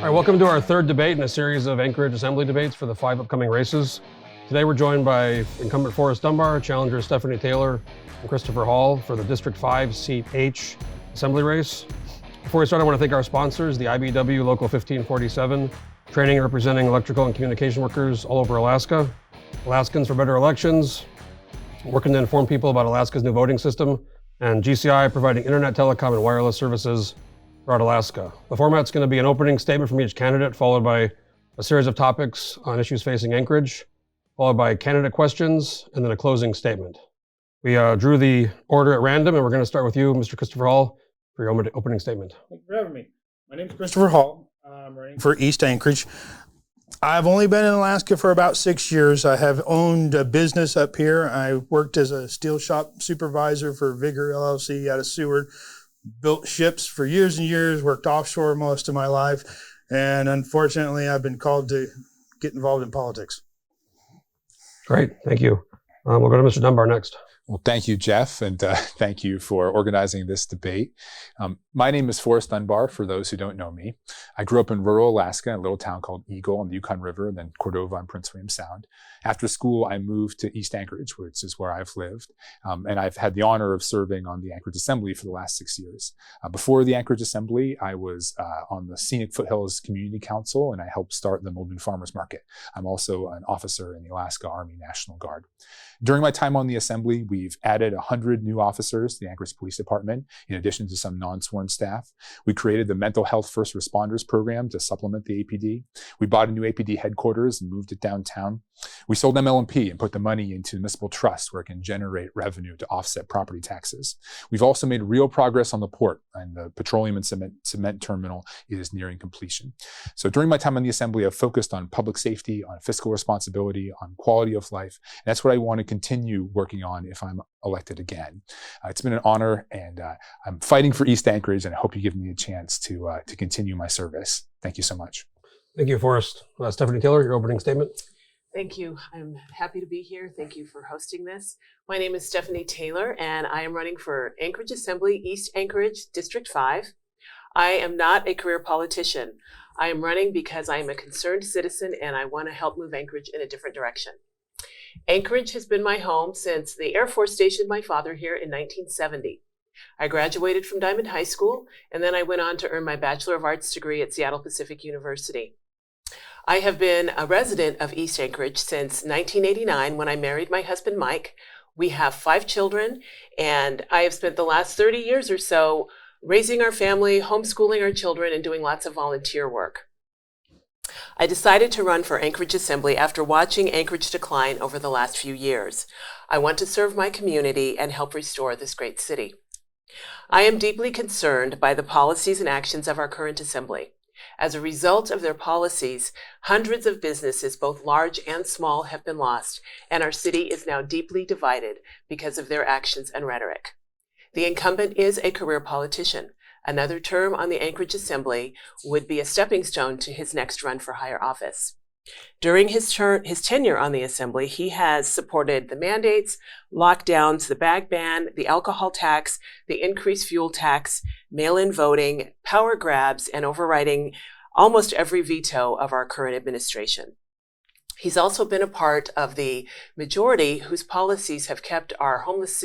All right, welcome to our third debate in a series of Anchorage Assembly debates for the 5 upcoming races. Today we're joined by incumbent Forrest Dunbar, challenger Stephanie Taylor, and Christopher Hall for the District 5 Seat H Assembly race. Before we start, I want to thank our sponsors, the IBW Local 1547, training and representing electrical and communication workers all over Alaska, Alaskans for Better Elections, working to inform people about Alaska's new voting system, and GCI providing internet, telecom, and wireless services throughout Alaska. The format's going to be an opening statement from each candidate, followed by a series of topics on issues facing Anchorage, followed by candidate questions, and then a closing statement. We drew the order at random, and we're going to start with you, Mr. Christopher Hall, for your opening statement. Thank you for having me. My name is Christopher Hall. I'm running for East Anchorage. I've only been in Alaska for about 6 years. I have owned a business up here. I worked as a steel shop supervisor for Vigor LLC out of Seward. Built ships for years and years, worked offshore most of my life, and unfortunately I've been called to get involved in politics. Great, thank you. We'll go to Mr. Dunbar next. Well, thank you, Jeff, and thank you for organizing this debate. My name is Forrest Dunbar, for those who don't know me. I grew up in rural Alaska, in a little town called Eagle on the Yukon River, then Cordova on Prince William Sound. After school, I moved to East Anchorage, which is where I've lived, and I've had the honor of serving on the Anchorage Assembly for the last 6 years. Before the Anchorage Assembly, I was on the Scenic Foothills Community Council, and I helped start the Muldoon Farmers Market. I'm also an officer in the Alaska Army National Guard. During my time on the Assembly, we've added 100 new officers to the Anchorage Police Department, in addition to some non-sworn staff. We created the Mental Health First Responders Program to supplement the APD. We bought a new APD headquarters and moved it downtown. We sold MLMP and put the money into municipal trust where it can generate revenue to offset property taxes. We've also made real progress on the port, and the petroleum and cement terminal is nearing completion. So during my time on the Assembly, I've focused on public safety, on fiscal responsibility, on quality of life. And that's what I want to continue working on if I'm elected again. It's been an honor, and I'm fighting for East Anchorage, and I hope you give me a chance to continue my service. Thank you so much. Thank you, Forrest. Stephanie Taylor, your opening statement. Thank you. I'm happy to be here. Thank you for hosting this. My name is Stephanie Taylor, and I am running for Anchorage Assembly, East Anchorage, District 5. I am not a career politician. I am running because I am a concerned citizen, and I want to help move Anchorage in a different direction. Anchorage has been my home since the Air Force stationed my father here in 1970. I graduated from Diamond High School, and then I went on to earn my Bachelor of Arts degree at Seattle Pacific University. I have been a resident of East Anchorage since 1989 when I married my husband, Mike. We have 5 children, and I have spent the last 30 years or so raising our family, homeschooling our children, and doing lots of volunteer work. I decided to run for Anchorage Assembly after watching Anchorage decline over the last few years. I want to serve my community and help restore this great city. I am deeply concerned by the policies and actions of our current Assembly. As a result of their policies, hundreds of businesses, both large and small, have been lost, and our city is now deeply divided because of their actions and rhetoric. The incumbent is a career politician. Another term on the Anchorage Assembly would be a stepping stone to his next run for higher office. During his tenure on the Assembly, he has supported the mandates, lockdowns, the bag ban, the alcohol tax, the increased fuel tax, mail-in voting, power grabs, and overriding almost every veto of our current administration. He's also been a part of the majority whose policies have kept our homeless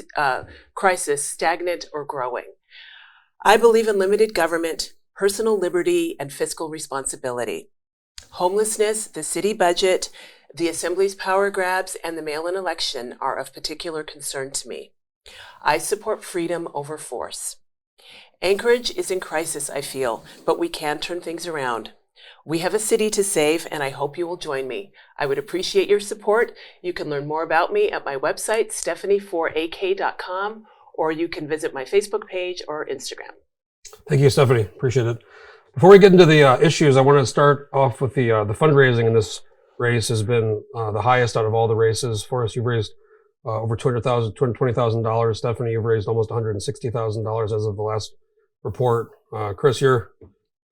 crisis stagnant or growing. I believe in limited government, personal liberty, and fiscal responsibility. Homelessness, the city budget, the Assembly's power grabs, and the mail-in election are of particular concern to me. I support freedom over force. Anchorage is in crisis, I feel, but we can turn things around. We have a city to save, and I hope you will join me. I would appreciate your support. You can learn more about me at my website, stephanie4ak.com, or you can visit my Facebook page or Instagram. Thank you, Stephanie. Appreciate it. Before we get into the issues, I want to start off with the fundraising in this race has been the highest out of all the races. Forrest, you've raised over $220,000. Stephanie, you've raised almost $160,000 as of the last report. Chris, you're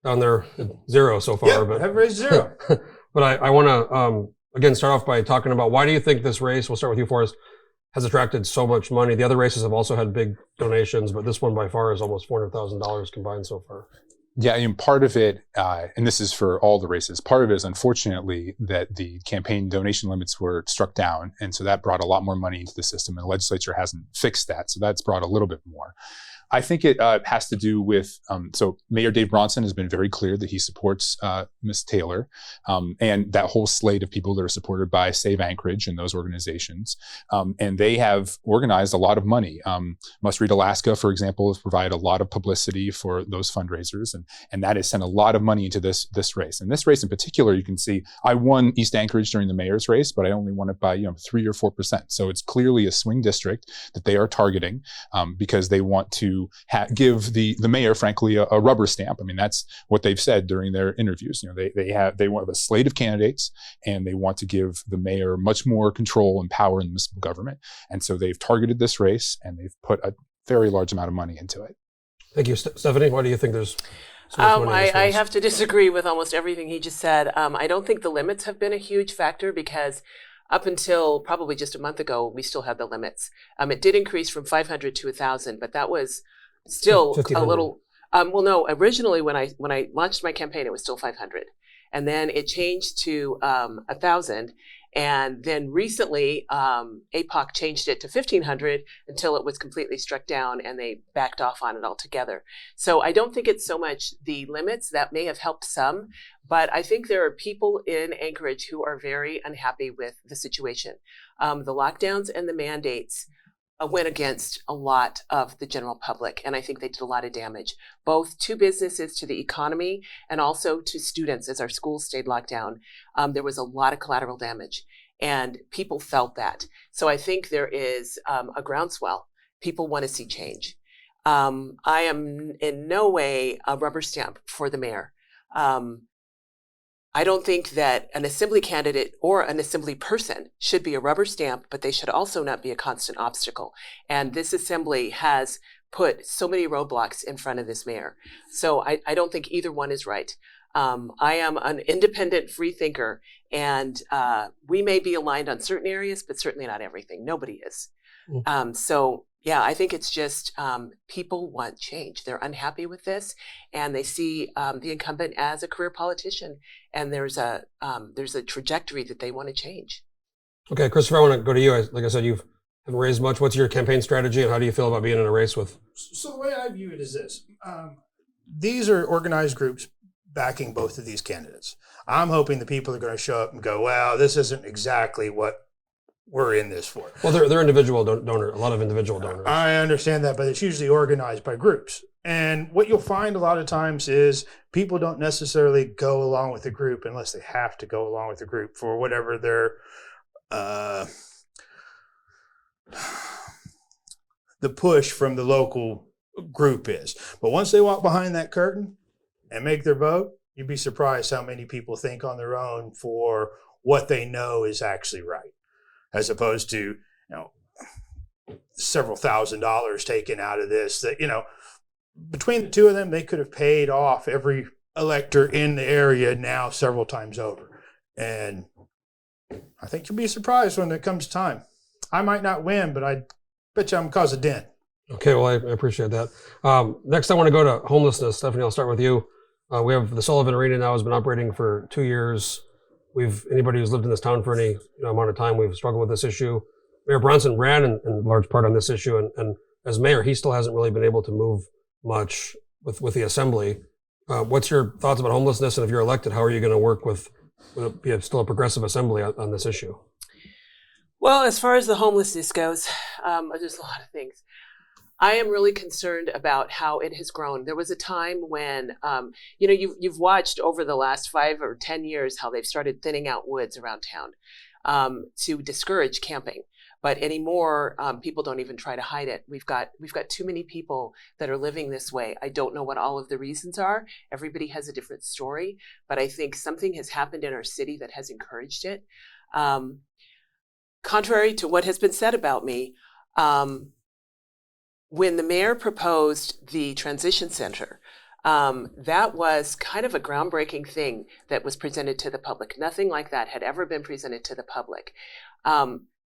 down there at 0 so far. Yeah, but I've raised 0. But I want to, again, start off by talking about why do you think this race, we'll start with you, Forrest, has attracted so much money? The other races have also had big donations, but this one by far is almost $400,000 combined so far. Yeah, I mean, part of it, and this is for all the races, part of it is unfortunately that the campaign donation limits were struck down. And so that brought a lot more money into the system, and the legislature hasn't fixed that. So that's brought a little bit more. I think it has to do with, so Mayor Dave Bronson has been very clear that he supports Ms. Taylor and that whole slate of people that are supported by Save Anchorage and those organizations. And they have organized a lot of money. Must Read Alaska, for example, has provided a lot of publicity for those fundraisers. And that has sent a lot of money into this race. And this race in particular, you can see, I won East Anchorage during the mayor's race, but I only won it by 3 or 4%. So it's clearly a swing district that they are targeting because they want to give the mayor, frankly, a rubber stamp. I mean, that's what they've said during their interviews. They want a slate of candidates, and they want to give the mayor much more control and power in the municipal government. And so they've targeted this race, and they've put a very large amount of money into it. Thank you, Stephanie. Why do you think there's so much money in this I race? have to disagree with almost everything he just said. I don't think the limits have been a huge factor because up until probably just a month ago, we still had the limits. It did increase from 500 to 1,000, but that was still a little. Well, no, originally when I launched my campaign, it was still 500, and then it changed to 1,000, and then recently APOC changed it to 1,500 until it was completely struck down, and they backed off on it altogether. So I don't think it's so much the limits that may have helped some, but I think there are people in Anchorage who are very unhappy with the situation. The lockdowns and the mandates went against a lot of the general public, and I think they did a lot of damage, both to businesses, to the economy, and also to students as our schools stayed locked down. There was a lot of collateral damage, and people felt that. So I think there is a groundswell. People want to see change. I am in no way a rubber stamp for the mayor. I don't think that an assembly candidate or an assembly person should be a rubber stamp, but they should also not be a constant obstacle. And this assembly has put so many roadblocks in front of this mayor. So I don't think either one is right. I am an independent free thinker, and we may be aligned on certain areas, but certainly not everything. Nobody is. So yeah, I think it's just people want change. They're unhappy with this, and they see the incumbent as a career politician, and there's a trajectory that they want to change. Okay, Christopher, I want to go to you. Like I said, you haven't raised much. What's your campaign strategy, and how do you feel about being in a race with? So the way I view it is this. These are organized groups backing both of these candidates. I'm hoping the people are going to show up and go, well, this isn't exactly what we're in this for. Well, they're individual donors, a lot of individual donors. I understand that, but it's usually organized by groups. And what you'll find a lot of times is people don't necessarily go along with the group unless they have to go along with the group for whatever their the push from the local group is. But once they walk behind that curtain and make their vote, you'd be surprised how many people think on their own for what they know is actually right, as opposed to, several $1,000s taken out of this that, between the two of them, they could have paid off every elector in the area now several times over. And I think you'll be surprised when it comes time. I might not win, but I bet you I'm cause a dent. Okay, well, I appreciate that. Next, I want to go to homelessness. Stephanie, I'll start with you. We have the Sullivan Arena now has been operating for 2 years. Anybody who's lived in this town for any amount of time, we've struggled with this issue. Mayor Bronson ran in large part on this issue, and as mayor, he still hasn't really been able to move much with the assembly. What's your thoughts about homelessness, and if you're elected, how are you going to work with still a progressive assembly on this issue? Well, as far as the homelessness goes, there's a lot of things. I am really concerned about how it has grown. There was a time when, you've watched over the last 5 or 10 years how they've started thinning out woods around town to discourage camping. But anymore, people don't even try to hide it. We've got too many people that are living this way. I don't know what all of the reasons are. Everybody has a different story, but I think something has happened in our city that has encouraged it. Contrary to what has been said about me, when the mayor proposed the transition center, that was kind of a groundbreaking thing that was presented to the public. Nothing like that had ever been presented to the public.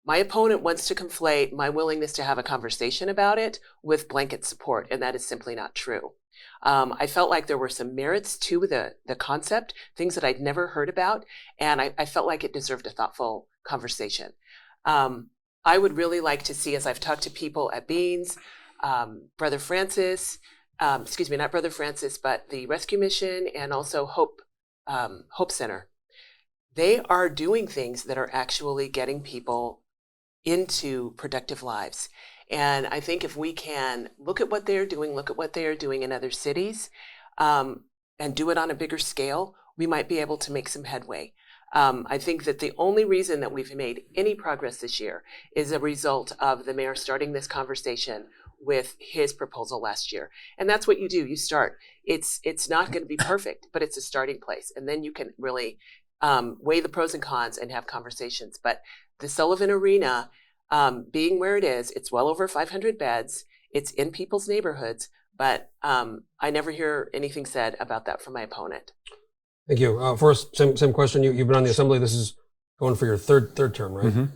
My opponent wants to conflate my willingness to have a conversation about it with blanket support, and that is simply not true. I felt like there were some merits to the concept, things that I'd never heard about, and I felt like it deserved a thoughtful conversation. I would really like to see, as I've talked to people at Beans, Brother Francis, excuse me, not Brother Francis, but the Rescue Mission and also Hope Center. They are doing things that are actually getting people into productive lives. And I think if we can look at what they're doing, look at what they are doing in other cities, and do it on a bigger scale, we might be able to make some headway. I think that the only reason that we've made any progress this year is a result of the mayor starting this conversation with his proposal last year. And that's what you do. You start. It's not going to be perfect, but it's a starting place. And then you can really weigh the pros and cons and have conversations. But the Sullivan Arena, being where it is, it's well over 500 beds. It's in people's neighborhoods. But I never hear anything said about that from my opponent. Thank you. Forrest, same question. You've been on the assembly. This is going for your third term, right? Mm-hmm.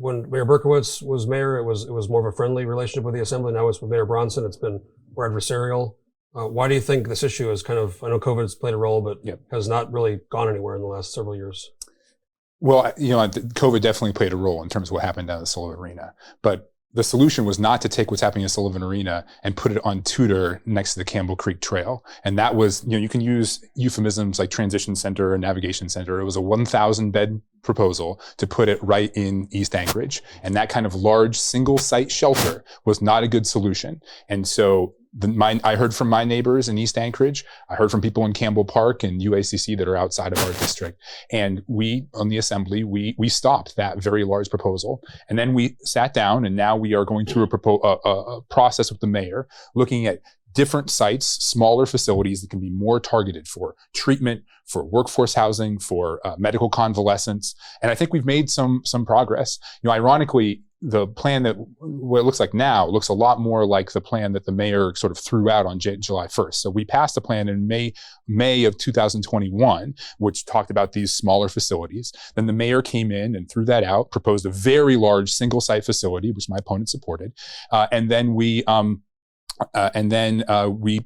When Mayor Berkowitz was mayor, it was more of a friendly relationship with the assembly. Now it's with Mayor Bronson. It's been more adversarial. Why do you think this issue is kind of, I know COVID's played a role, but has not really gone anywhere in the last several years? Well, COVID definitely played a role in terms of what happened down at the Sullivan Arena. But the solution was not to take what's happening at Sullivan Arena and put it on Tudor next to the Campbell Creek Trail. And that was, you can use euphemisms like transition center or navigation center. It was a 1,000 bed proposal to put it right in East Anchorage. And that kind of large single site shelter was not a good solution. And so I heard from my neighbors in East Anchorage. I heard from people in Campbell Park and UACC that are outside of our district. And we, on the assembly, we stopped that very large proposal. And then we sat down, and now we are going through a process with the mayor, looking at different sites, smaller facilities that can be more targeted for treatment, for workforce housing, for medical convalescence. And I think we've made some progress. Ironically, the plan that what it looks like now looks a lot more like the plan that the mayor sort of threw out on July 1st. So we passed a plan in May of 2021, which talked about these smaller facilities. Then the mayor came in and threw that out, proposed a very large single site facility, which my opponent supported. And then we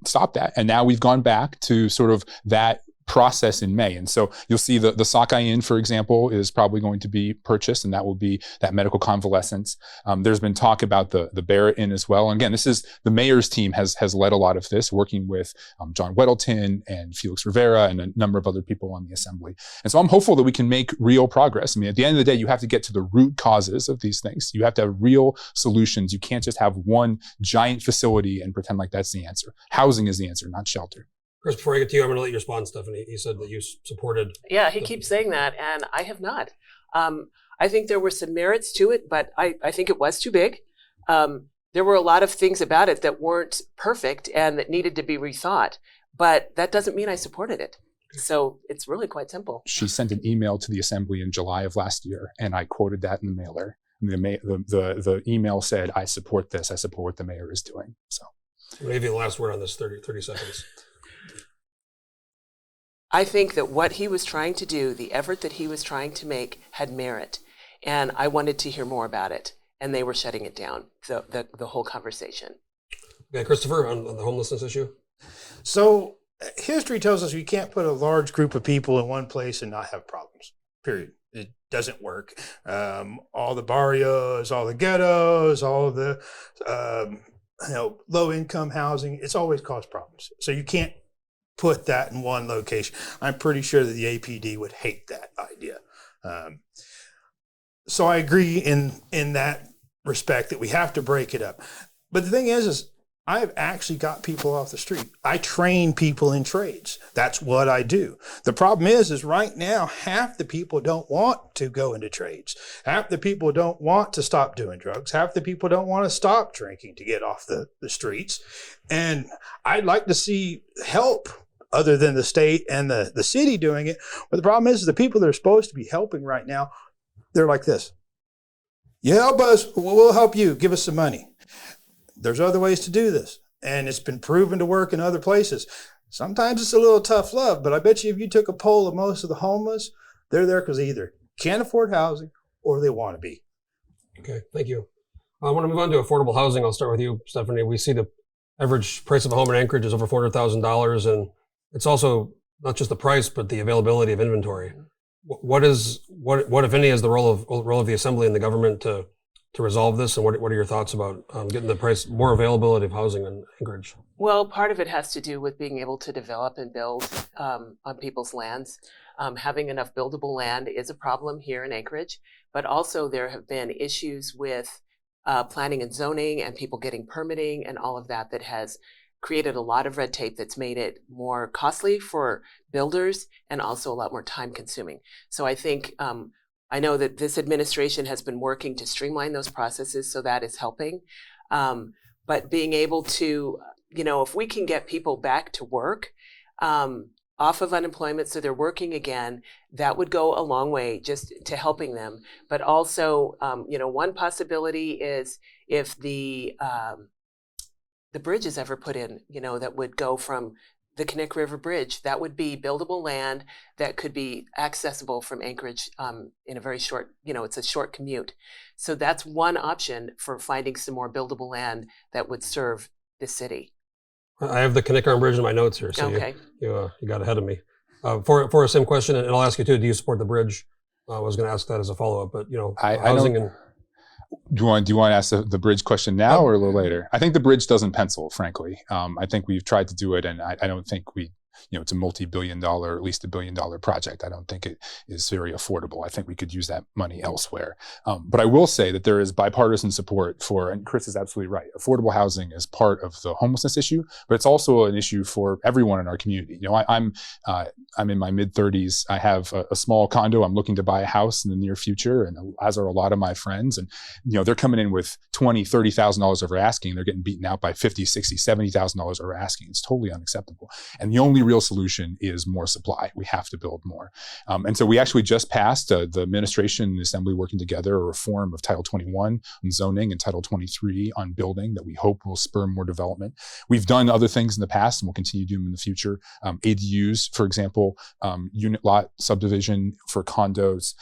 stopped that. And now we've gone back to sort of that process in May. And so you'll see the Sockeye Inn, for example, is probably going to be purchased, and that will be that medical convalescence. There's been talk about the Barrett Inn as well. And again, this is the mayor's team has led a lot of this, working with John Weddleton and Felix Rivera and a number of other people on the assembly. And so I'm hopeful that we can make real progress. I mean, at the end of the day, you have to get to the root causes of these things. You have to have real solutions. You can't just have one giant facility and pretend like that's the answer. Housing is the answer, not shelter. Chris, before I get to you, I'm going to let you respond, Stephanie. He said that you supported. Yeah, he keeps saying that, and I have not. I think there were some merits to it, but I think it was too big. There were a lot of things about it that weren't perfect and that needed to be rethought, but that doesn't mean I supported it. So it's really quite simple. She sent an email to the assembly in July of last year, and I quoted that in the mailer. The email said, "I support this. I support what the mayor is doing." So I'm going to give you the last word on this, 30 seconds. I think that what he was trying to do, the effort that he was trying to make, had merit. And I wanted to hear more about it. And they were shutting it down, the whole conversation. Okay, Christopher, on the homelessness issue? So history tells us you can't put a large group of people in one place and not have problems, period. It doesn't work. All the barrios, all the ghettos, all the low-income housing, it's always caused problems. So you can't put that in one location. I'm pretty sure that the APD would hate that idea. So I agree in that respect that we have to break it up. But the thing is I've actually got people off the street. I train people in trades. That's what I do. The problem is right now, half the people don't want to go into trades. Half the people don't want to stop doing drugs. Half the people don't want to stop drinking to get off the streets. And I'd like to see help other than the state and the city doing it. But the problem is the people that are supposed to be helping right now, they're like this. You help us, we'll help you. Give us some money. There's other ways to do this. And it's been proven to work in other places. Sometimes it's a little tough love, but I bet you if you took a poll of most of the homeless, they're there because they either can't afford housing or they want to be. Okay, thank you. I want to move on to affordable housing. I'll start with you, Stephanie. We see the average price of a home in Anchorage is over $400,000, and it's also not just the price, but the availability of inventory. What if any is the role of the Assembly and the government to resolve this, and what are your thoughts about getting the price, more availability of housing in Anchorage? Well, part of it has to do with being able to develop and build on people's lands. Having enough buildable land is a problem here in Anchorage, but also there have been issues with planning and zoning and people getting permitting and all of that has created a lot of red tape that's made it more costly for builders and also a lot more time consuming. So I think, I know that this administration has been working to streamline those processes, so that is helping. But being able to, if we can get people back to work, off of unemployment, so they're working again, that would go a long way just to helping them. But also, one possibility is if the bridge is ever put in, that would go from the Connect River Bridge, that would be buildable land that could be accessible from Anchorage in a very short, it's a short commute. So that's one option for finding some more buildable land that would serve the city. I have the Connect River Bridge in my notes here, so Okay. you got ahead of me. For a same question, and I'll ask you too, do you support the bridge? I was going to ask that as a follow-up, but housing and... Do you want to ask the bridge question now or a little later? I think the bridge doesn't pencil, frankly. I think we've tried to do it, and I don't think it's a multi-billion-dollar, at least $1 billion project. I don't think it is very affordable. I think we could use that money elsewhere. But I will say that there is bipartisan support for, and Chris is absolutely right, affordable housing is part of the homelessness issue, but it's also an issue for everyone in our community. I'm in my mid-30s. I have a small condo. I'm looking to buy a house in the near future, and as are a lot of my friends. And they're coming in with $20,000, $30,000 over asking. They're getting beaten out by $50,000, $60,000, $70,000 over asking. It's totally unacceptable. And the only real solution is more supply. We have to build more. And so we actually just passed the administration and Assembly working together a reform of Title 21 on zoning and Title 23 on building that we hope will spur more development. We've done other things in the past and we'll continue to do them in the future. ADUs, for example, unit lot subdivision for condos.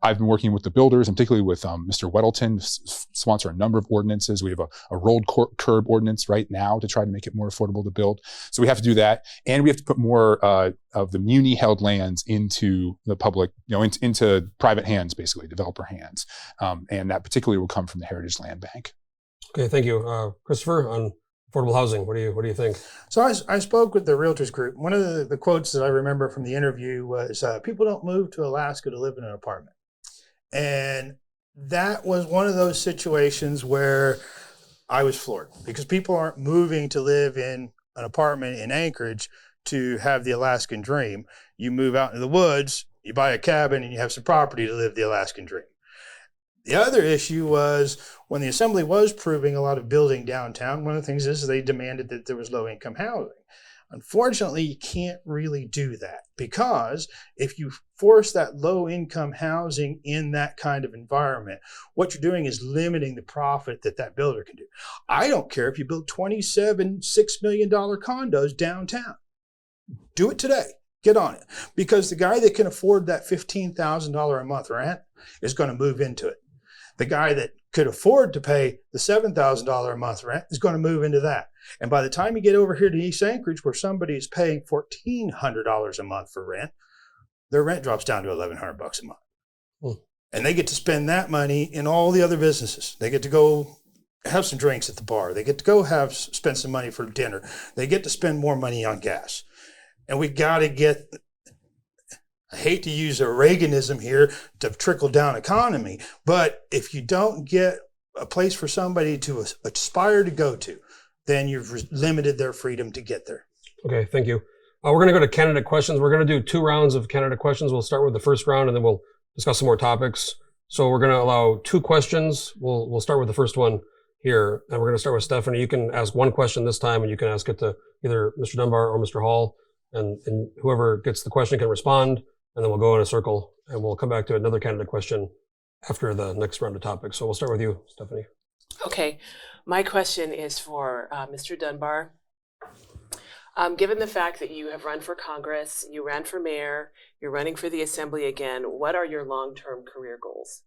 I've been working with the builders, and particularly with Mr. Weddleton, sponsor a number of ordinances. We have a rolled curb ordinance right now to try to make it more affordable to build. So we have to do that. And we have to put more of the muni-held lands into the public, into private hands, basically, developer hands. And that particularly will come from the Heritage Land Bank. Okay, thank you. Christopher, on affordable housing, what do you think? So I spoke with the realtors group. One of the quotes that I remember from the interview was, people don't move to Alaska to live in an apartment. And that was one of those situations where I was floored, because people aren't moving to live in an apartment in Anchorage to have the Alaskan dream. You move out into the woods, you buy a cabin, and you have some property to live the Alaskan dream. The other issue was when the Assembly was proving a lot of building downtown, one of the things is they demanded that there was low-income housing. Unfortunately, you can't really do that, because if you force that low-income housing in that kind of environment, what you're doing is limiting the profit that builder can do. I don't care if you build 27 $6 million condos downtown. Do it today. Get on it. Because the guy that can afford that $15,000 a month rent is going to move into it. The guy that could afford to pay the $7,000 a month rent is going to move into that. And by the time you get over here to East Anchorage, where somebody is paying $1,400 a month for rent, their rent drops down to $1,100 a month. And they get to spend that money in all the other businesses. They get to go have some drinks at the bar. They get to go spend some money for dinner. They get to spend more money on gas. And we got to get, I hate to use a Reaganism here to trickle down economy, but if you don't get a place for somebody to aspire to go to, then you've limited their freedom to get there. Okay, thank you. We're going to go to candidate questions. We're going to do 2 rounds of candidate questions. We'll start with the first round, and then we'll discuss some more topics. So we're going to allow 2 questions. We'll start with the first one here, and we're going to start with Stephanie. You can ask 1 question this time, and you can ask it to either Mr. Dunbar or Mr. Hall, and whoever gets the question can respond, and then we'll go in a circle, and we'll come back to another candidate question after the next round of topics. So we'll start with you, Stephanie. Okay, my question is for Mr. Dunbar. Given the fact that you have run for Congress, you ran for mayor, you're running for the Assembly again, what are your long-term career goals?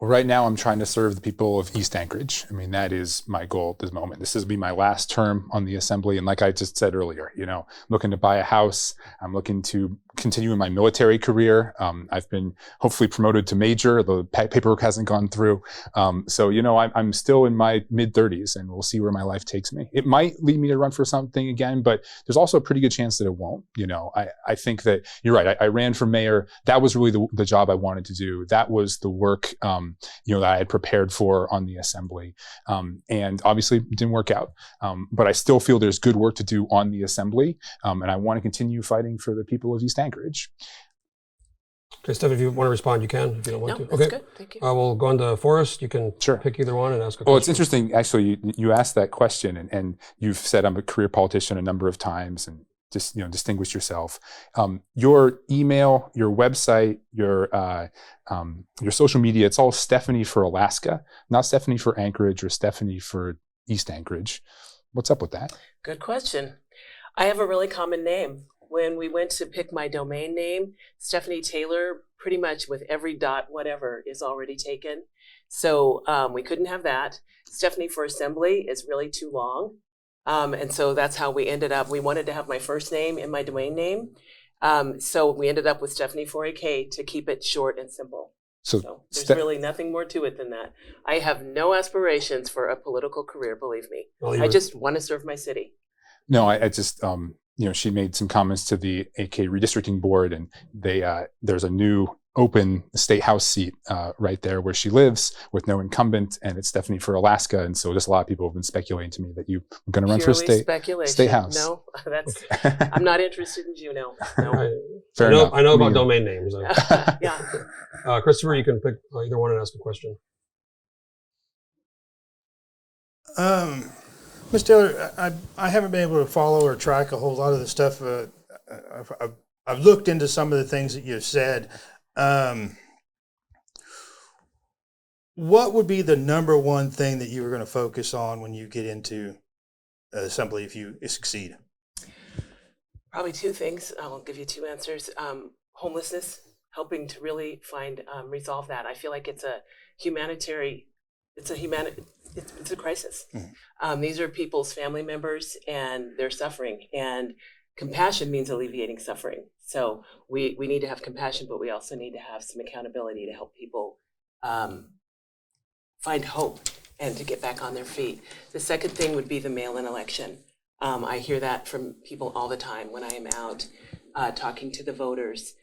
Well, right now I'm trying to serve the people of East Anchorage. I mean, that is my goal at this moment. This will be my last term on the assembly. And like I just said earlier, I'm looking to buy a house. I'm looking to continue in my military career. I've been hopefully promoted to major. The paperwork hasn't gone through. So, I'm still in my mid 30s and we'll see where my life takes me. It might lead me to run for something again, but there's also a pretty good chance that it won't. I think that you're right. I ran for mayor. That was really the job I wanted to do. That was the work, that I had prepared for on the assembly. And obviously it didn't work out. But I still feel there's good work to do on the assembly. And I want to continue fighting for the people of East Anchorage. Okay, Steph, if you want to respond, you can. If you don't want to. That's Okay. good. Thank you. We'll go on to Forrest. You can Sure. pick either one and ask a question. Well, it's interesting. Actually, you asked that question and you've said I'm a career politician a number of times and just, distinguished yourself. Your email, your website, your social media, it's all Stephanie for Alaska, not Stephanie for Anchorage or Stephanie for East Anchorage. What's up with that? Good question. I have a really common name. When we went to pick my domain name, Stephanie Taylor, pretty much with every dot, whatever, is already taken. So we couldn't have that. Stephanie for Assembly is really too long. And so that's how we ended up. We wanted to have my first name in my domain name. So we ended up with Stephanie for AK to keep it short and simple. So there's really nothing more to it than that. I have no aspirations for a political career, believe me. I just want to serve my city. No, I just, she made some comments to the AK redistricting board and there's a new open state house seat right there where she lives with no incumbent, and it's Stephanie for Alaska. And so just a lot of people have been speculating to me that you are going to run for state house. No, I'm not interested in Juneau. No. I know about domain names. Yeah. Christopher, you can pick either one and ask a question. Ms. Taylor, I haven't been able to follow or track a whole lot of the stuff. I've looked into some of the things that you've said. What would be the number one thing that you were going to focus on when you get into assembly if you succeed? Probably two things. I'll give you two answers. Homelessness, helping to really resolve that. I feel like it's a crisis. Mm-hmm. These are people's family members and they're suffering, and compassion means alleviating suffering. So we need to have compassion, but we also need to have some accountability to help people find hope and to get back on their feet. The second thing would be the mail-in election. I hear that from people all the time when I am out talking to the voters.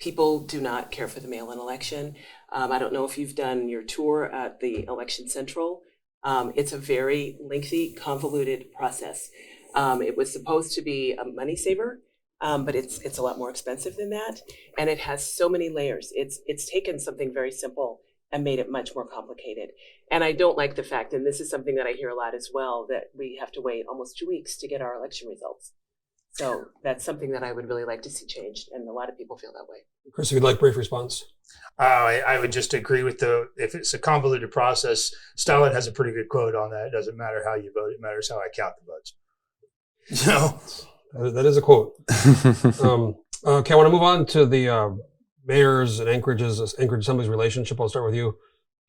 People do not care for the mail-in election. I don't know if you've done your tour at the Election Central. It's a very lengthy, convoluted process. It was supposed to be a money saver, but it's a lot more expensive than that. And it has so many layers. It's taken something very simple and made it much more complicated. And I don't like the fact, and this is something that I hear a lot as well, that we have to wait almost 2 weeks to get our election results. So that's something that I would really like to see changed, and a lot of people feel that way. Chris, if you'd like brief response. I would just agree with if it's a convoluted process, Stalin has a pretty good quote on that. It doesn't matter how you vote, it matters how I count the votes. That is a quote. Okay, I want to move on to the mayor's and Anchorage Assembly's relationship. I'll start with you,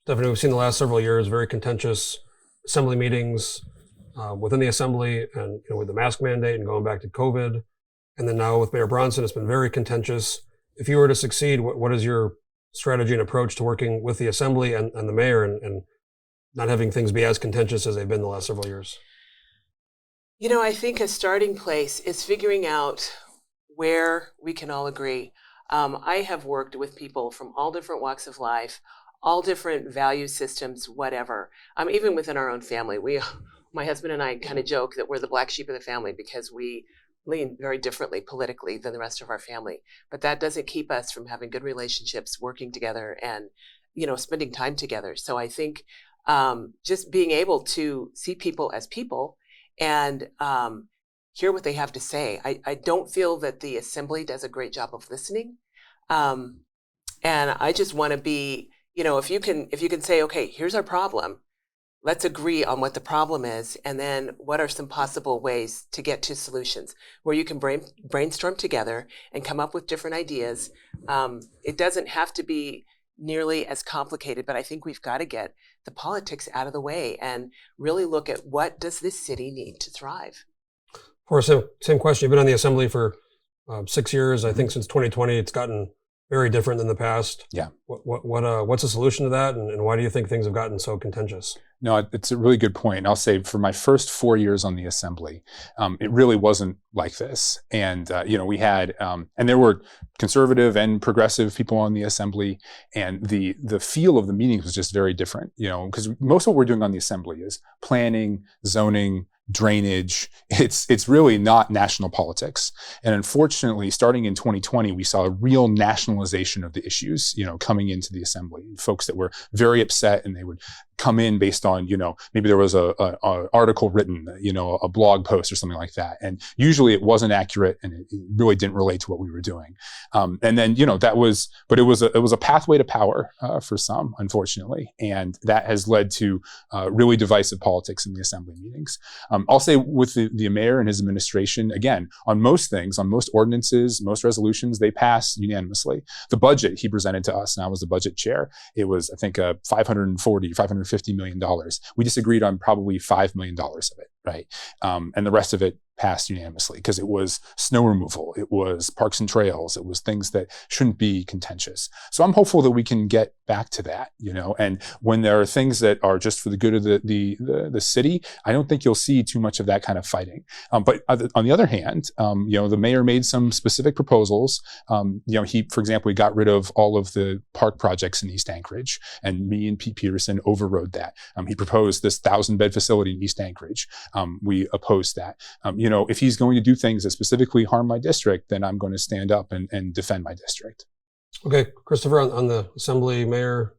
Stephanie. We've seen the last several years very contentious assembly meetings within the assembly, and with the mask mandate and going back to COVID, and then now with Mayor Bronson, it's been very contentious. If you were to succeed, what is your strategy and approach to working with the assembly and the mayor and not having things be as contentious as they've been the last several years? I think a starting place is figuring out where we can all agree. I have worked with people from all different walks of life, all different value systems, whatever. Even within our own family, my husband and I kind of joke that we're the black sheep of the family because we lean very differently politically than the rest of our family. But that doesn't keep us from having good relationships, working together, and spending time together. So I think just being able to see people as people and hear what they have to say. I don't feel that the assembly does a great job of listening. And I just want to be, if you can say, okay, here's our problem. Let's agree on what the problem is, and then what are some possible ways to get to solutions where you can brainstorm together and come up with different ideas. It doesn't have to be, nearly as complicated, but I think we've got to get the politics out of the way and really look at what does this city need to thrive. Forrest, same question. You've been on the assembly for 6 years. I think since 2020, it's gotten very different than the past. Yeah. What's the solution to that, and why do you think things have gotten so contentious? No, it's a really good point. I'll say for my first 4 years on the assembly, it really wasn't like this. And, we had, and there were conservative and progressive people on the assembly, and the feel of the meetings was just very different, because most of what we're doing on the assembly is planning, zoning, drainage. It's really not national politics. And unfortunately, starting in 2020, we saw a real nationalization of the issues, coming into the assembly. Folks that were very upset, and they would come in based on, maybe there was a article written, a blog post or something like that. And usually it wasn't accurate, and it really didn't relate to what we were doing. And then, but it was a pathway to power for some, unfortunately. And that has led to really divisive politics in the assembly meetings. I'll say with the mayor and his administration, again, on most things, on most ordinances, most resolutions, they pass unanimously. The budget he presented to us, and I was the budget chair, it was, I think, $550 million. We disagreed on probably $5 million of it, right? And the rest of it passed unanimously because it was snow removal, it was parks and trails, it was things that shouldn't be contentious. So I'm hopeful that we can get back to that, and when there are things that are just for the good of the city, I don't think you'll see too much of that kind of fighting. But on the other hand, the mayor made some specific proposals. He, for example, he got rid of all of the park projects in East Anchorage, and me and Pete Peterson overrode that. He proposed this 1,000-bed facility in East Anchorage. We opposed that. If he's going to do things that specifically harm my district, then I'm going to stand up and defend my district. Okay, Christopher, on the assembly mayor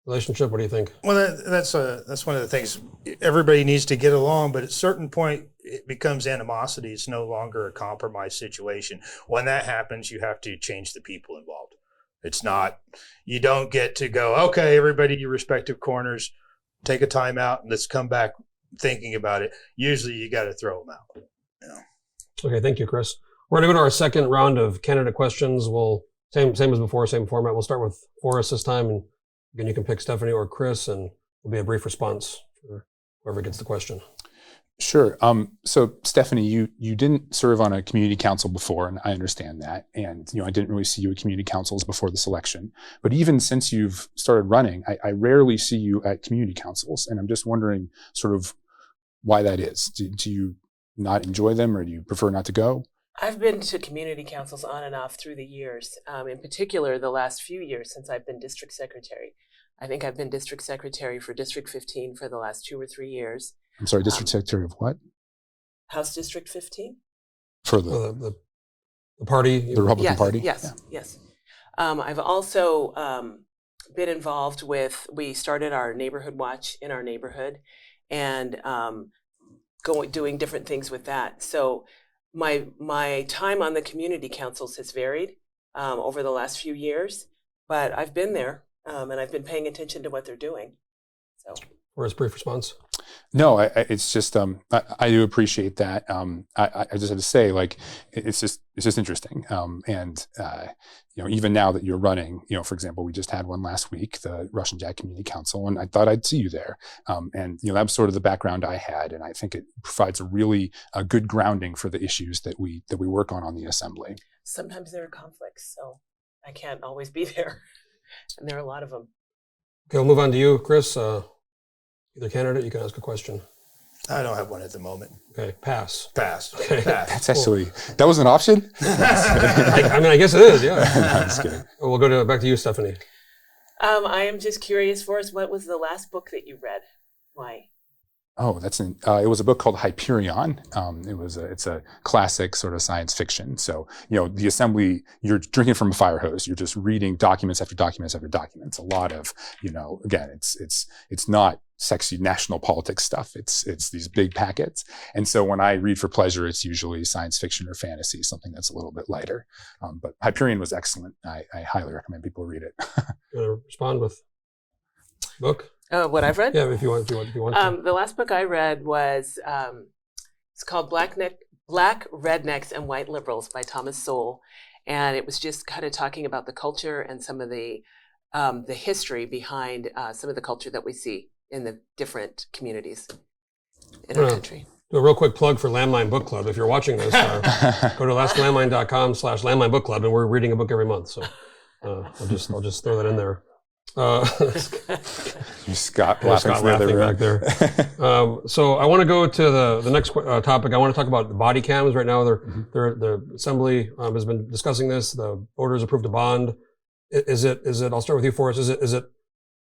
relationship, what do you think? Well, that's one of the things. Everybody needs to get along, but at a certain point, it becomes animosity. It's no longer a compromise situation. When that happens, you have to change the people involved. It's not, you don't get to go, okay, everybody, your respective corners, take a time out and let's come back thinking about it. Usually you got to throw them out. Okay, thank you, Chris. We're going to go to our second round of candidate questions. Same as before, same format. We'll start with Forrest this time, and again, you can pick Stephanie or Chris, and it'll be a brief response for whoever gets the question. Sure. So Stephanie, you didn't serve on a community council before, and I understand that. And I didn't really see you at community councils before this election. But even since you've started running, I rarely see you at community councils, and I'm just wondering sort of why that is. Do you not enjoy them, or do you prefer not to go? I've been to community councils on and off through the years, in particular the last few years since I've been district secretary. I think I've been district secretary for District 15 for the last 2 or 3 years. I'm sorry, district secretary of what? House District 15? For the party? The Republican Party? Yes. I've also been involved with, we started our neighborhood watch in our neighborhood, and doing different things with that. So my time on the community councils has varied over the last few years, but I've been there and I've been paying attention to what they're doing. So, Where's brief response? No, it's just I do appreciate that. I just have to say, like, it's just interesting. And even now that you're running, for example, we just had one last week, the Russian Jack Community Council, and I thought I'd see you there. And that was sort of the background I had, and I think it provides a good grounding for the issues that we work on the assembly. Sometimes there are conflicts, so I can't always be there, and there are a lot of them. Okay, we'll move on to you, Chris. Either candidate, you can ask a question. I don't have one at the moment. Okay, pass. Okay, pass. That's actually, that was an option? I guess it is, yeah. No, just kidding. We'll go back to you, Stephanie. I am just curious, Forrest, what was the last book that you read? Why? Oh, it was a book called Hyperion. It's a classic sort of science fiction. So, the assembly, you're drinking from a fire hose. You're just reading documents after documents after documents. A lot of, again, it's not sexy national politics stuff. It's these big packets. And so when I read for pleasure, it's usually science fiction or fantasy, something that's a little bit lighter. But Hyperion was excellent. I highly recommend people read it. You want to respond with book? What I've read? Yeah, if you want to. The last book I read was, it's called Black Rednecks and White Liberals by Thomas Sowell. And it was just kind of talking about the culture and some of the the history behind some of the culture that we see in the different communities in our country. Do a real quick plug for Landmine Book Club. If you're watching this, go to alaskalandmine.com/Landmine Book Club, and we're reading a book every month. So I'll just throw that in there. Scott laughing back there. So I want to go to the next topic. I want to talk about the body cams. Right now, the Assembly has been discussing this. The voters approved a bond. Is it? I'll start with you, Forrest. Is it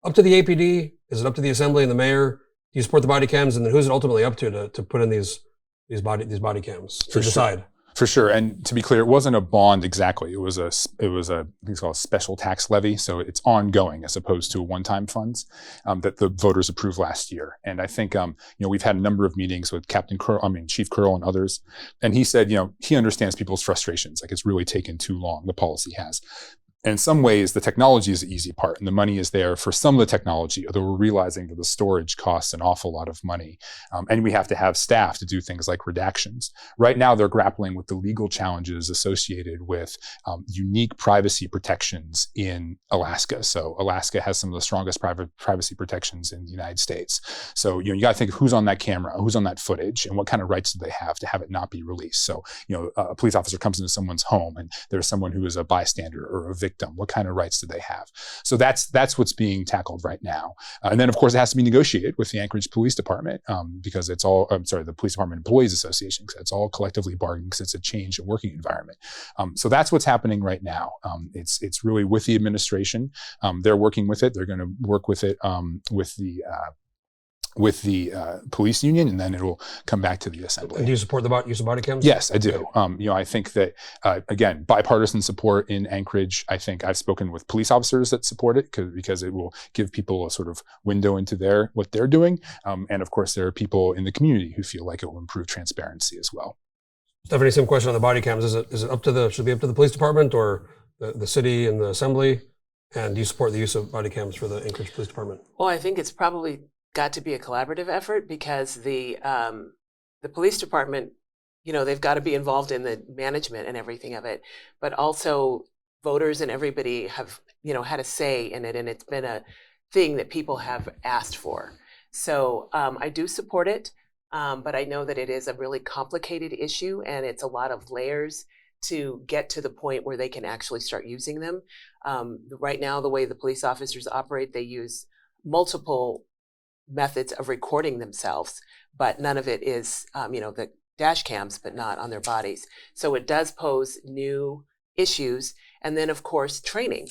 up to the APD? Is it up to the Assembly and the mayor? Do you support the body cams? And then who's it ultimately up to put in these body cams to decide? For sure. And to be clear, it wasn't a bond exactly. It was I think it's called a special tax levy. So it's ongoing as opposed to one-time funds that the voters approved last year. And I think, we've had a number of meetings with Chief Curl and others. And he said, he understands people's frustrations. Like, it's really taken too long. The policy has. And in some ways, the technology is the easy part, and the money is there for some of the technology, although we're realizing that the storage costs an awful lot of money. And we have to have staff to do things like redactions. Right now, they're grappling with the legal challenges associated with unique privacy protections in Alaska. So Alaska has some of the strongest privacy protections in the United States. So, you got to think of who's on that camera, who's on that footage, and what kind of rights do they have to have it not be released. So, a police officer comes into someone's home, and there's someone who is a bystander or a victim. What kind of rights do they have? So that's what's being tackled right now. And then, of course, it has to be negotiated with the Anchorage Police Department because it's all, the Police Department Employees Association, because it's all collectively bargaining because it's a change in working environment. So that's what's happening right now. It's really with the administration. They're working with it. They're going to work with it with the police union, and then it will come back to the Assembly. And do you support the use of body cams? Yes, I do. I think that, again, bipartisan support in Anchorage. I think I've spoken with police officers that support it because it will give people a sort of window into what they're doing. And of course, there are people in the community who feel like it will improve transparency as well. Stephanie, same question on the body cams. Is it should it be up to the police department or the city and the Assembly? And do you support the use of body cams for the Anchorage Police Department? Well, I think it's probably got to be a collaborative effort because the police department, they've got to be involved in the management and everything of it, but also voters and everybody have, had a say in it, and it's been a thing that people have asked for. So I do support it, but I know that it is a really complicated issue, and it's a lot of layers to get to the point where they can actually start using them. Right now, the way the police officers operate, they use multiple methods of recording themselves, but none of it is, the dash cams, but not on their bodies. So it does pose new issues. And then, of course, training,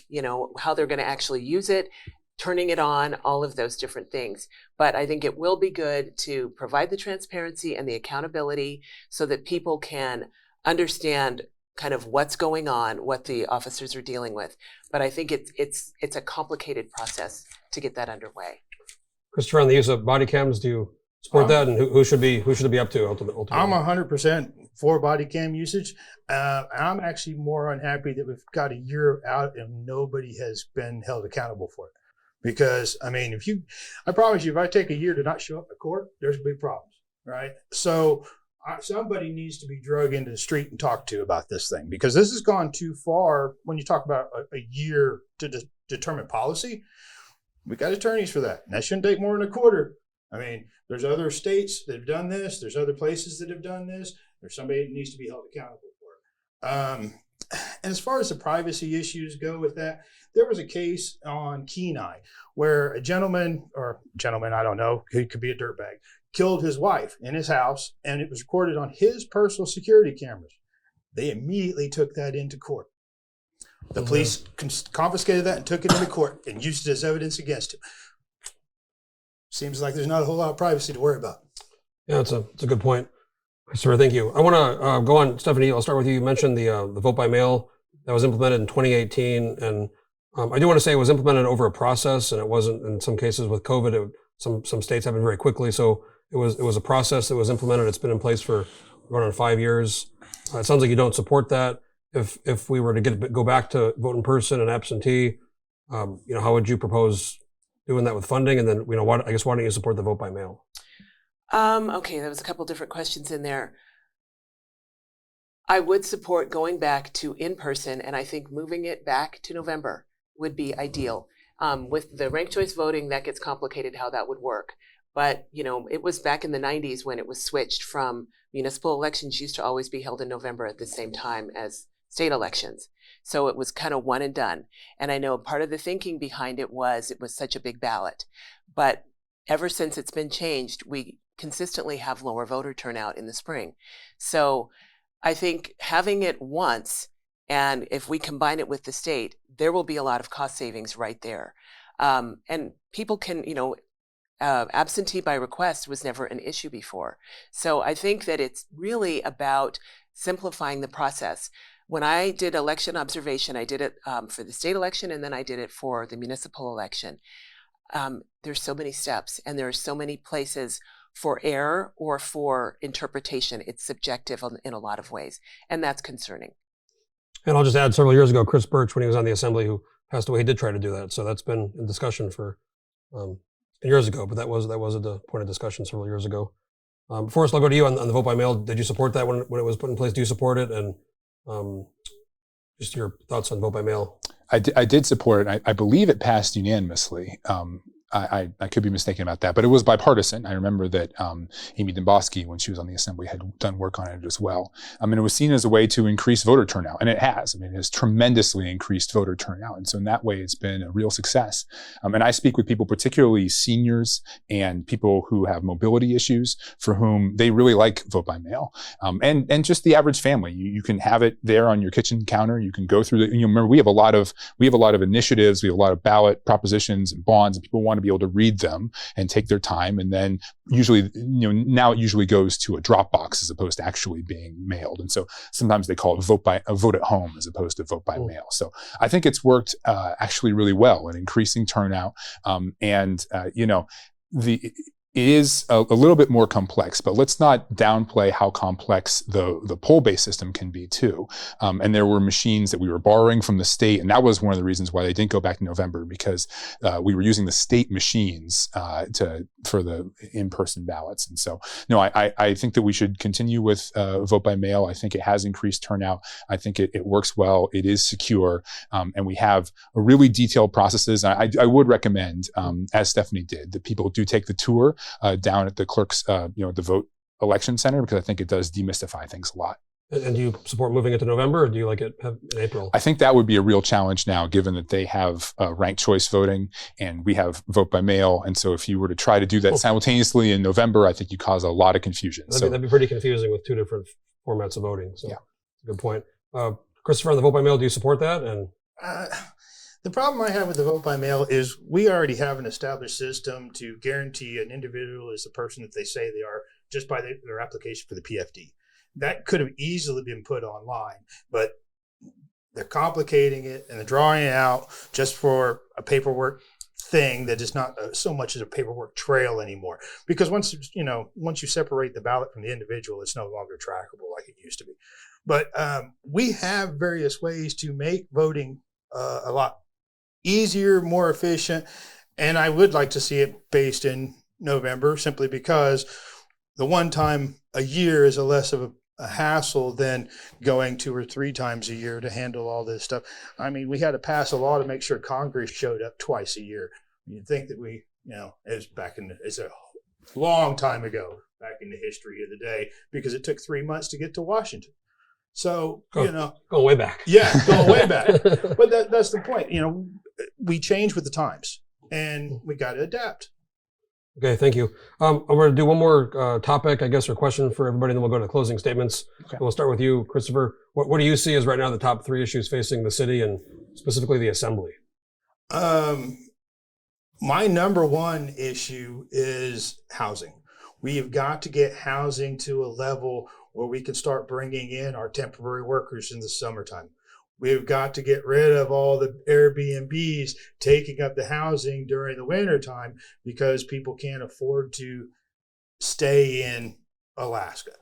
how they're going to actually use it, turning it on, all of those different things. But I think it will be good to provide the transparency and the accountability so that people can understand kind of what's going on, what the officers are dealing with. But I think it's a complicated process to get that underway. Christopher, on the use of body cams, do you support that, and who should it be up to ultimately? I'm 100% for body cam usage. I'm actually more unhappy that we've got a year out and nobody has been held accountable for it. Because, I promise you, if I take a year to not show up to court, there's big problems, right? So somebody needs to be dragged into the street and talked to about this thing, because this has gone too far. When you talk about a year to determine policy, we got attorneys for that. And that shouldn't take more than a quarter. There's other states that have done this. There's other places that have done this. There's somebody that needs to be held accountable for it. And as far as the privacy issues go with that, there was a case on Kenai where a gentleman, I don't know, he could be a dirtbag, killed his wife in his house, and it was recorded on his personal security cameras. They immediately took that into court. The police confiscated that and took it into court and used it as evidence against him. Seems like there's not a whole lot of privacy to worry about. Yeah, it's a good point. Christopher, thank you. I want to go on. Stephanie, I'll start with you. You mentioned the vote by mail that was implemented in 2018. And I do want to say it was implemented over a process, and it wasn't, in some cases with COVID, some states happened very quickly. So it was a process that was implemented. It's been in place for going on 5 years. It sounds like you don't support that. If we were to go back to vote in person and absentee, how would you propose doing that with funding? And then, why don't you support the vote by mail? Okay, there was a couple different questions in there. I would support going back to in person, and I think moving it back to November would be ideal. With the ranked choice voting, that gets complicated how that would work. But, it was back in the 90s when it was switched from municipal elections used to always be held in November at the same time as state elections. So it was kind of one and done. And I know part of the thinking behind it was such a big ballot. But ever since it's been changed, we consistently have lower voter turnout in the spring. So I think having it once, and if we combine it with the state, there will be a lot of cost savings right there. And people can, absentee by request was never an issue before. So I think that it's really about simplifying the process. When I did election observation, I did it for the state election, and then I did it for the municipal election. There's so many steps, and there are so many places for error or for interpretation. It's subjective in a lot of ways, and that's concerning. And I'll just add, several years ago, Chris Birch, when he was on the assembly, who passed away, he did try to do that. So that's been in discussion for years ago, but that was a point of discussion several years ago. Forrest, I'll go to you on the vote by mail. Did you support that when it was put in place? Do you support it? And just your thoughts on vote by mail. I did support it. I believe it passed unanimously. I could be mistaken about that, but it was bipartisan. I remember that Amy Domboski, when she was on the assembly, had done work on it as well. And it was seen as a way to increase voter turnout, and it has. It has tremendously increased voter turnout, and so in that way, it's been a real success. And I speak with people, particularly seniors and people who have mobility issues, for whom they really like vote by mail, and just the average family. You can have it there on your kitchen counter. You can go through the. Remember, we have a lot of initiatives. We have a lot of ballot propositions and bonds, and people want to be able to read them and take their time. And then usually, now it usually goes to a drop box as opposed to actually being mailed. And so sometimes they call it vote at home as opposed to vote by mail. So I think it's worked actually really well in increasing turnout. It is a little bit more complex, but let's not downplay how complex the poll-based system can be too. And there were machines that we were borrowing from the state, and that was one of the reasons why they didn't go back to November, because we were using the state machines for the in-person ballots. And so, no, I think that we should continue with vote by mail. I think it has increased turnout. I think it works well. It is secure, and we have a really detailed processes. I would recommend, as Stephanie did, that people do take the tour down at the clerk's, the vote election center, because I think it does demystify things a lot. And do you support moving it to November, or do you like it in April? I think that would be a real challenge now, given that they have ranked choice voting and we have vote by mail. And so if you were to try to do that simultaneously in November, I think you cause a lot of confusion. That'd be pretty confusing with two different formats of voting. So yeah, good point. Christopher, on the vote by mail, do you support that? And the problem I have with the vote by mail is we already have an established system to guarantee an individual is the person that they say they are just by their application for the PFD. That could have easily been put online, but they're complicating it and they're drawing it out just for a paperwork thing that is not so much as a paperwork trail anymore. Because once you separate the ballot from the individual, it's no longer trackable like it used to be. But we have various ways to make voting a lot easier, more efficient, and I would like to see it based in November, simply because the one time a year is less of a hassle than going 2 or 3 times a year to handle all this stuff. I mean, we had to pass a law to make sure Congress showed up twice a year. You'd think that it's a long time ago, back in the history of the day, because it took 3 months to get to Washington. So, going way back. Yeah, going way back. But that's the point. We change with the times, and we got to adapt. Okay, thank you. I'm going to do one more topic, I guess, or question for everybody, and then we'll go to closing statements. Okay. We'll start with you, Christopher. What do you see as right now the top 3 issues facing the city and specifically the assembly? My number one issue is housing. We have got to get housing to a level where we can start bringing in our temporary workers in the summertime. We've got to get rid of all the Airbnbs taking up the housing during the wintertime because people can't afford to stay in Alaska.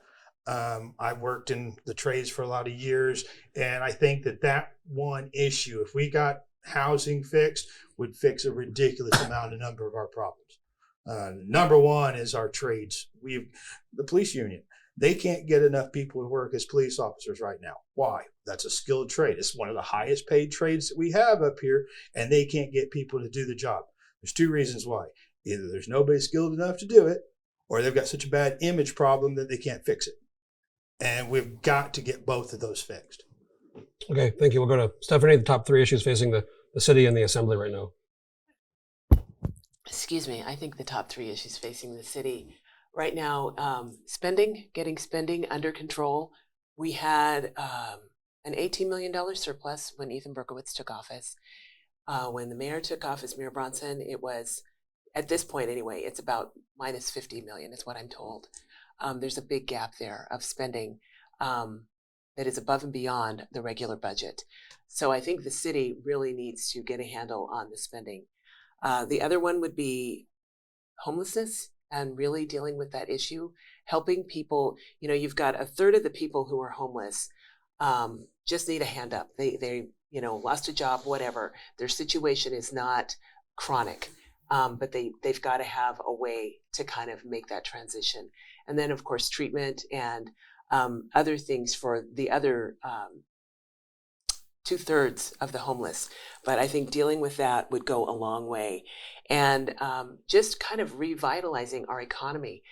I've worked in the trades for a lot of years, and I think that one issue, if we got housing fixed, would fix a ridiculous number of our problems. Number one is our trades. The police union. They can't get enough people to work as police officers right now. Why? That's a skilled trade. It's one of the highest paid trades that we have up here, and they can't get people to do the job. There's two reasons why. Either there's nobody skilled enough to do it, or they've got such a bad image problem that they can't fix it. And we've got to get both of those fixed. Okay, thank you. We'll go to Stephanie, the top 3 issues facing the city and the assembly right now. Excuse me, I think the top 3 issues facing the city right now, getting spending under control. We had an $18 million surplus when Ethan Berkowitz took office. When the mayor took office, Mayor Bronson, it was, at this point anyway, it's about minus 50 million is what I'm told. There's a big gap there of spending that is above and beyond the regular budget. So I think the city really needs to get a handle on the spending. The other one would be homelessness and really dealing with that issue, helping people. You know, you've got a third of the people who are homeless just need a hand up. They lost a job, whatever. Their situation is not chronic, but they've got to have a way to kind of make that transition. And then, of course, treatment and other things for the other 2/3 of the homeless. But I think dealing with that would go a long way. And just kind of revitalizing our economy.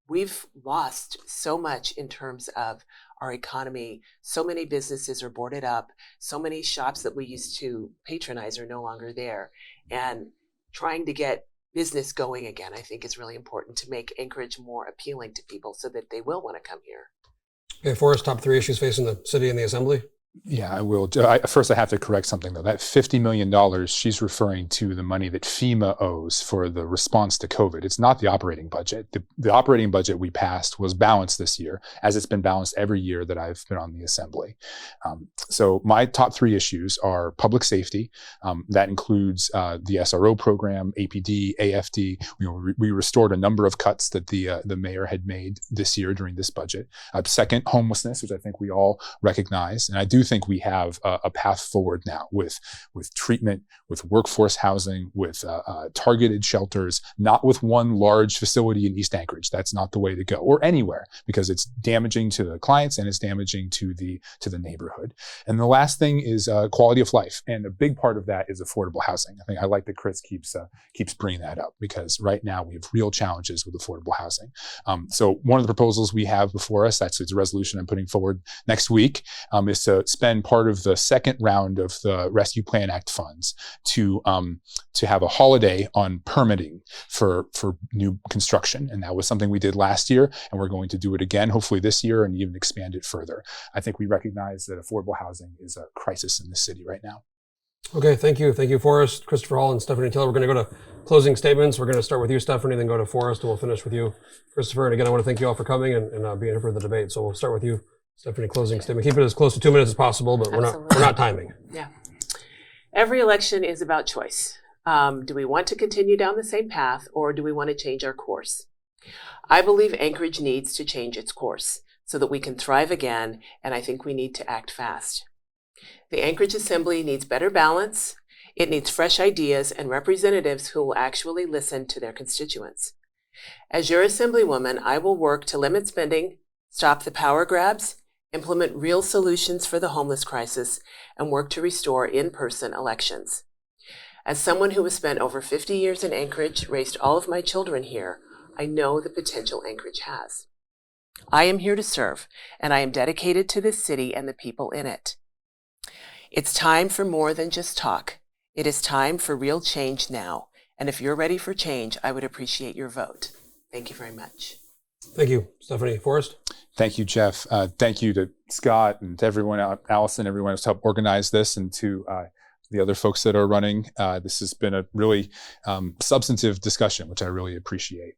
We've lost so much in terms of our economy. So many businesses are boarded up. So many shops that we used to patronize are no longer there. And trying to get business going again, I think, is really important to make Anchorage more appealing to people so that they will want to come here. Okay, Forrest, top 3 issues facing the city and the assembly. Yeah, I will. First, I have to correct something, though. That $50 million, she's referring to the money that FEMA owes for the response to COVID. It's not the operating budget. The operating budget we passed was balanced this year, as it's been balanced every year that I've been on the assembly. So my top 3 issues are public safety. That includes the SRO program, APD, AFD. We restored a number of cuts that the mayor had made this year during this budget. Second, homelessness, which I think we all recognize. And I do think we have a path forward now with treatment, with workforce housing, with targeted shelters, not with one large facility in East Anchorage. That's not the way to go, or anywhere, because it's damaging to the clients and it's damaging to the neighborhood. And the last thing is quality of life, and a big part of that is affordable housing. I think I like that Chris keeps bringing that up, because right now we have real challenges with affordable housing. So one of the proposals we have before us, it's a resolution I'm putting forward next week, is to spend part of the second round of the Rescue Plan Act funds to have a holiday on permitting for new construction. And that was something we did last year, and we're going to do it again, hopefully this year, and even expand it further. I think we recognize that affordable housing is a crisis in the city right now. Okay, thank you. Thank you, Forrest, Christopher Hall, and Stephanie Taylor. We're going to go to closing statements. We're going to start with you, Stephanie, then go to Forrest, and we'll finish with you, Christopher. And again, I want to thank you all for coming and being here for the debate. So we'll start with you, Stephanie, closing statement. Keep it as close to 2 minutes as possible, but we're not timing. Yeah. Every election is about choice. Do we want to continue down the same path, or do we want to change our course? I believe Anchorage needs to change its course so that we can thrive again, and I think we need to act fast. The Anchorage Assembly needs better balance. It needs fresh ideas and representatives who will actually listen to their constituents. As your Assemblywoman, I will work to limit spending, stop the power grabs, implement real solutions for the homeless crisis, and work to restore in-person elections. As someone who has spent over 50 years in Anchorage, raised all of my children here, I know the potential Anchorage has. I am here to serve, and I am dedicated to this city and the people in it. It's time for more than just talk. It is time for real change now. And if you're ready for change, I would appreciate your vote. Thank you very much. Thank you, Stephanie. Forrest? Thank you, Jeff. Thank you to Scott and to everyone, Allison, everyone who's helped organize this, and to the other folks that are running. This has been a really substantive discussion, which I really appreciate.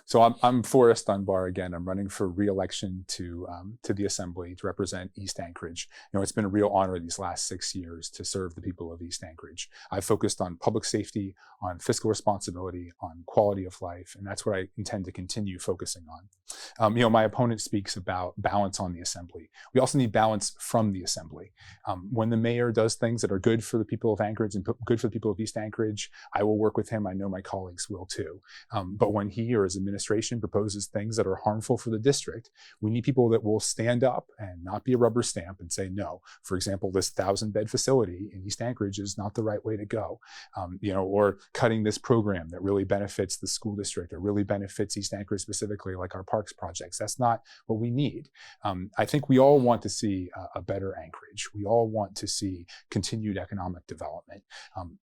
So I'm Forrest Dunbar again. I'm running for re-election to the Assembly to represent East Anchorage. It's been a real honor these last 6 years to serve the people of East Anchorage. I've focused on public safety, on fiscal responsibility, on quality of life, and that's what I intend to continue focusing on. My opponent speaks about balance on the Assembly. We also need balance from the Assembly. When the mayor does things that are good good for the people of Anchorage and good for the people of East Anchorage, I will work with him. I know my colleagues will too. But when he or his administration proposes things that are harmful for the district, we need people that will stand up and not be a rubber stamp and say no. For example, this 1,000-bed facility in East Anchorage is not the right way to go. Or cutting this program that really benefits the school district or really benefits East Anchorage specifically, like our parks projects. That's not what we need. I think we all want to see a better Anchorage. We all want to see continued economic development.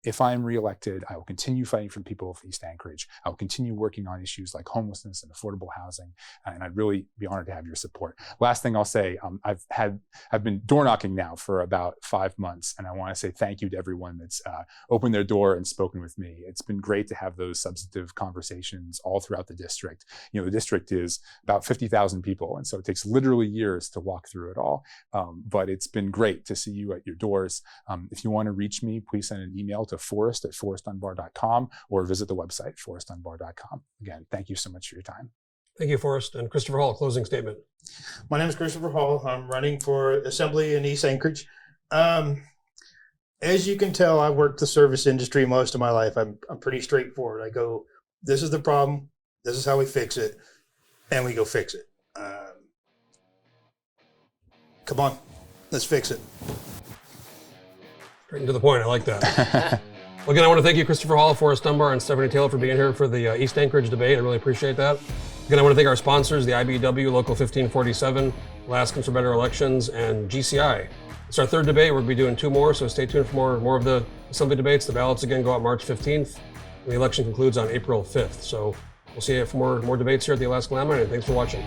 If I'm reelected, I will continue fighting for the people of East Anchorage. I will continue working on issues like homelessness and affordable housing, and I'd really be honored to have your support. Last thing I'll say, I've been door knocking now for about 5 months, and I want to say thank you to everyone that's opened their door and spoken with me. It's been great to have those substantive conversations all throughout the district. The district is about 50,000 people, and so it takes literally years to walk through it all. But it's been great to see you at your doors. If you want to reach me, please send an email to forrest@forrestdunbar.com or visit the website, forrestdunbar.com. Again, thank you so much for your time. Thank you, Forrest. And Christopher Hall, closing statement. My name is Christopher Hall. I'm running for Assembly in East Anchorage. As you can tell, I've worked the service industry most of my life. I'm pretty straightforward. I go, this is the problem, this is how we fix it, and we go fix it. Come on, let's fix it. Straight to the point. I like that. Well, again, I want to thank you, Christopher Hall, Forrest Dunbar, and Stephanie Taylor for being here for the East Anchorage debate. I really appreciate that. Again, I want to thank our sponsors, the IBEW, Local 1547, Alaskans for Better Elections, and GCI. It's our third debate. We'll be doing 2 more, so stay tuned for more of the Assembly debates. The ballots again go out March 15th, and the election concludes on April 5th. So we'll see you for more debates here at the Alaska Landmine, and thanks for watching.